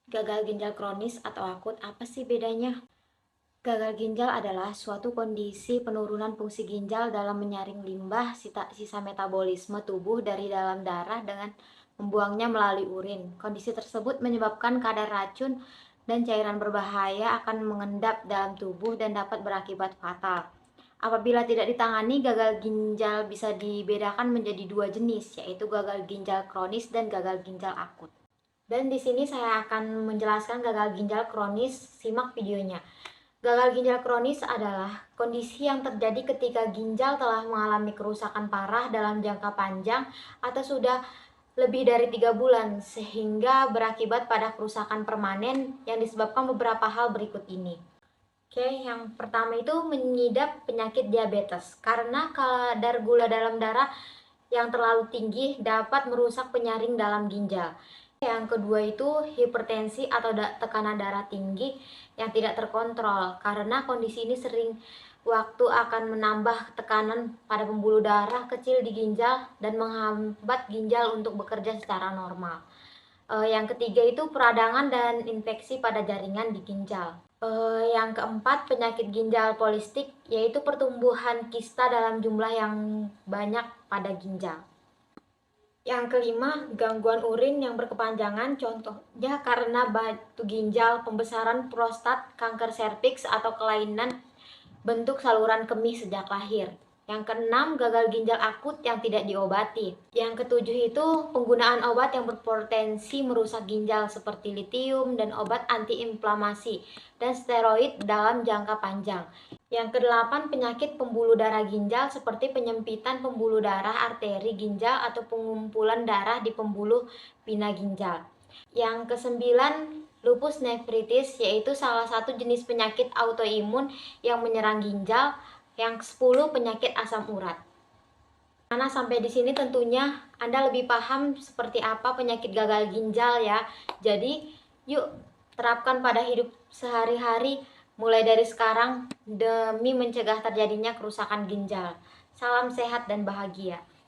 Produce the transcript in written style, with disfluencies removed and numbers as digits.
Gagal ginjal kronis atau akut, apa sih bedanya? Gagal ginjal adalah suatu kondisi penurunan fungsi ginjal dalam menyaring limbah sisa metabolisme tubuh dari dalam darah dengan membuangnya melalui urin. Kondisi tersebut menyebabkan kadar racun dan cairan berbahaya akan mengendap dalam tubuh dan dapat berakibat fatal. Apabila tidak ditangani, gagal ginjal bisa dibedakan menjadi dua jenis, yaitu gagal ginjal kronis dan gagal ginjal akut. Dan di sini saya akan menjelaskan gagal ginjal kronis. Simak videonya. Gagal ginjal kronis adalah kondisi yang terjadi ketika ginjal telah mengalami kerusakan parah dalam jangka panjang atau sudah lebih dari 3 bulan, sehingga berakibat pada kerusakan permanen yang disebabkan beberapa hal berikut ini. Oke, yang pertama itu mengidap penyakit diabetes, karena kadar gula dalam darah yang terlalu tinggi dapat merusak penyaring dalam ginjal. Yang kedua itu hipertensi atau tekanan darah tinggi yang tidak terkontrol, karena kondisi ini sering waktu akan menambah tekanan pada pembuluh darah kecil di ginjal dan menghambat ginjal untuk bekerja secara normal. Yang ketiga itu peradangan dan infeksi pada jaringan di ginjal. Yang keempat penyakit ginjal polistik, yaitu pertumbuhan kista dalam jumlah yang banyak pada ginjal. Yang kelima, gangguan urin yang berkepanjangan, contohnya karena batu ginjal, pembesaran prostat, kanker serviks, atau kelainan bentuk saluran kemih sejak lahir. Yang keenam, gagal ginjal akut yang tidak diobati. Yang ketujuh itu penggunaan obat yang berpotensi merusak ginjal seperti litium dan obat antiinflamasi dan steroid dalam jangka panjang. Yang kedelapan, penyakit pembuluh darah ginjal seperti penyempitan pembuluh darah arteri ginjal atau pengumpulan darah di pembuluh vena ginjal. Yang kesembilan, lupus nephritis, yaitu salah satu jenis penyakit autoimun yang menyerang ginjal. Yang ke-10, penyakit asam urat. Karena sampai di sini tentunya Anda lebih paham seperti apa penyakit gagal ginjal ya. Jadi, yuk terapkan pada hidup sehari-hari mulai dari sekarang demi mencegah terjadinya kerusakan ginjal. Salam sehat dan bahagia.